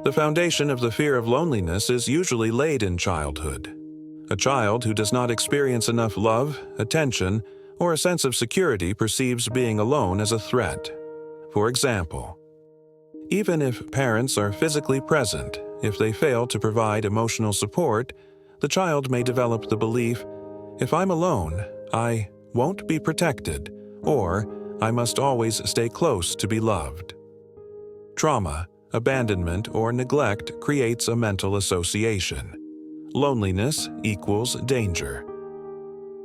The foundation of the fear of loneliness is usually laid in childhood. A child who does not experience enough love, attention, or a sense of security perceives being alone as a threat. For example, even if parents are physically present, if they fail to provide emotional support, the child may develop the belief, if I'm alone, I won't be protected, or I must always stay close to be loved. Trauma, abandonment, or neglect creates a mental association. Loneliness equals danger.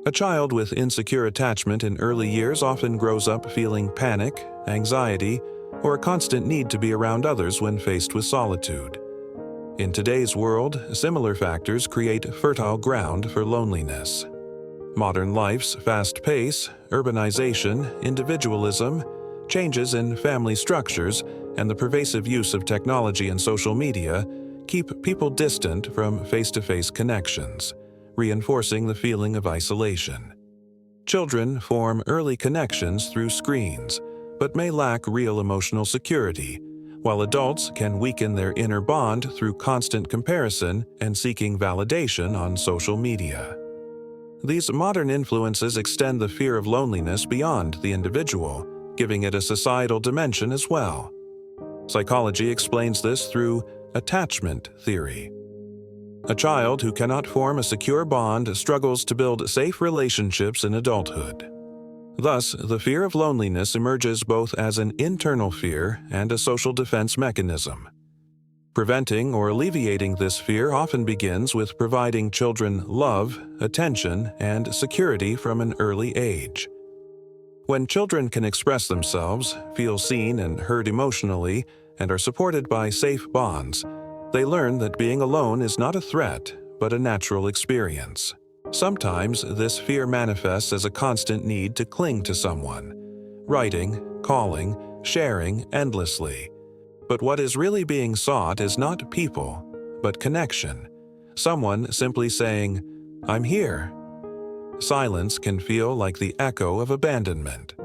A child with insecure attachment in early years often grows up feeling panic, anxiety, or a constant need to be around others when faced with solitude. In today's world, similar factors create fertile ground for loneliness. Modern life's fast pace, urbanization, individualism, changes in family structures, and the pervasive use of technology and social media keep people distant from face-to-face connections, reinforcing the feeling of isolation. Children form early connections through screens, but may lack real emotional security, while adults can weaken their inner bond through constant comparison and seeking validation on social media. These modern influences extend the fear of loneliness beyond the individual, giving it a societal dimension as well. Psychology explains this through attachment theory. A child who cannot form a secure bond struggles to build safe relationships in adulthood. Thus, the fear of loneliness emerges both as an internal fear and a social defense mechanism. Preventing or alleviating this fear often begins with providing children love, attention, and security from an early age. When children can express themselves, feel seen and heard emotionally, and are supported by safe bonds, they learn that being alone is not a threat, but a natural experience. Sometimes this fear manifests as a constant need to cling to someone, writing, calling, sharing endlessly. But what is really being sought is not people, but connection. Someone simply saying, "I'm here." Silence can feel like the echo of abandonment.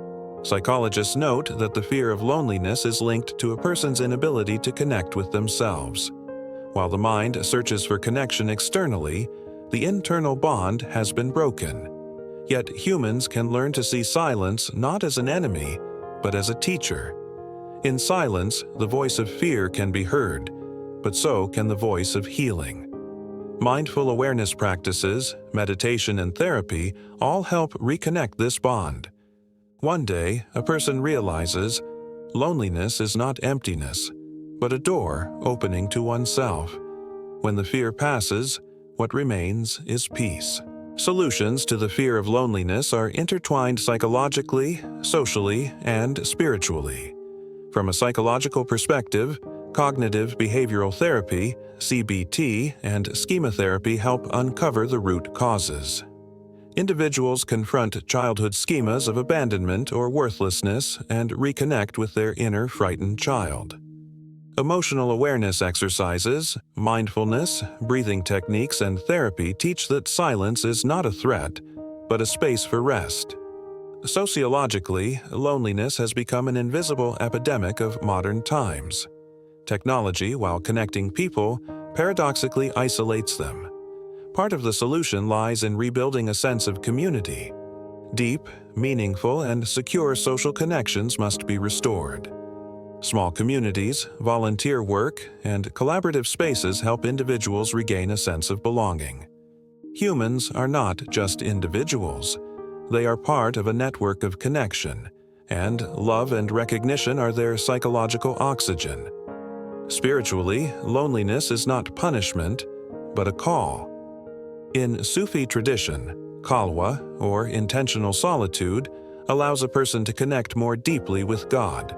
Psychologists note that the fear of loneliness is linked to a person's inability to connect with themselves. While the mind searches for connection externally, the internal bond has been broken. Yet humans can learn to see silence not as an enemy, but as a teacher. In silence, the voice of fear can be heard, but so can the voice of healing. Mindful awareness practices, meditation, and therapy all help reconnect this bond. One day, a person realizes loneliness is not emptiness, but a door opening to oneself. When the fear passes, what remains is peace. Solutions to the fear of loneliness are intertwined psychologically, socially, and spiritually. From a psychological perspective, cognitive behavioral therapy, CBT, and schema therapy help uncover the root causes. Individuals confront childhood schemas of abandonment or worthlessness and reconnect with their inner frightened child. Emotional awareness exercises, mindfulness, breathing techniques, and therapy teach that silence is not a threat, but a space for rest. Sociologically, loneliness has become an invisible epidemic of modern times. Technology, while connecting people, paradoxically isolates them. Part of the solution lies in rebuilding a sense of community. Deep, meaningful, and secure social connections must be restored. Small communities, volunteer work, and collaborative spaces help individuals regain a sense of belonging. Humans are not just individuals. They are part of a network of connection, and love and recognition are their psychological oxygen. Spiritually, loneliness is not punishment, but a call. In Sufi tradition, khalwa, or intentional solitude, allows a person to connect more deeply with God.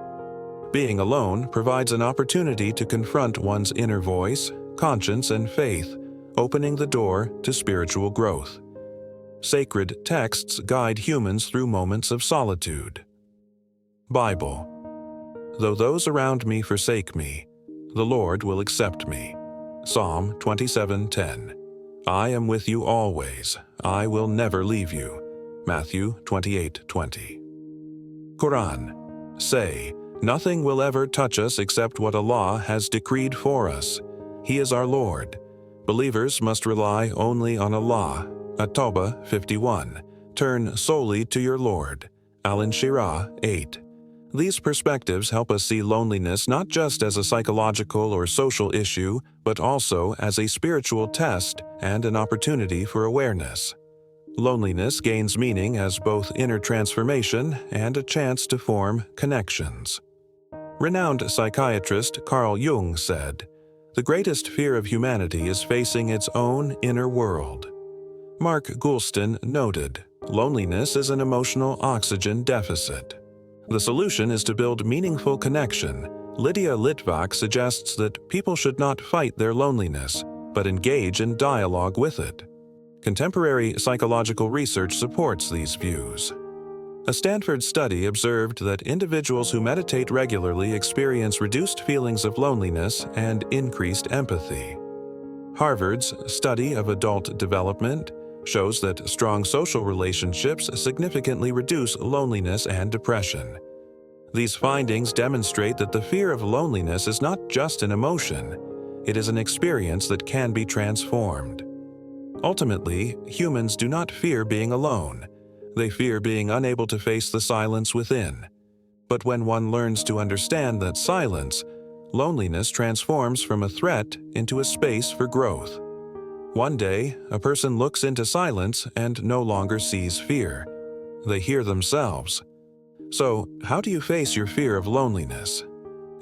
Being alone provides an opportunity to confront one's inner voice, conscience, and faith, opening the door to spiritual growth. Sacred texts guide humans through moments of solitude. Bible. Though those around me forsake me, the Lord will accept me. Psalm 27:10. I am with you always. I will never leave you. Matthew 28:20. Quran. Say, Nothing will ever touch us except what Allah has decreed for us. He is our Lord. Believers must rely only on Allah. At-Tawbah 51. Turn solely to your Lord. Al-Inshirah 8. These perspectives help us see loneliness not just as a psychological or social issue, but also as a spiritual test and an opportunity for awareness. Loneliness gains meaning as both inner transformation and a chance to form connections. Renowned psychiatrist Carl Jung said, "The greatest fear of humanity is facing its own inner world." Mark Goulston noted, "Loneliness is an emotional oxygen deficit. The solution is to build meaningful connection." Lydia Litvak suggests that people should not fight their loneliness, but engage in dialogue with it. Contemporary psychological research supports these views. A Stanford study observed that individuals who meditate regularly experience reduced feelings of loneliness and increased empathy. Harvard's study of adult development shows that strong social relationships significantly reduce loneliness and depression. These findings demonstrate that the fear of loneliness is not just an emotion, it is an experience that can be transformed. Ultimately, humans do not fear being alone. They fear being unable to face the silence within. But when one learns to understand that silence, loneliness transforms from a threat into a space for growth. One day, a person looks into silence and no longer sees fear. They hear themselves. So, how do you face your fear of loneliness?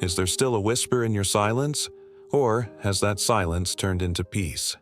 Is there still a whisper in your silence, or has that silence turned into peace?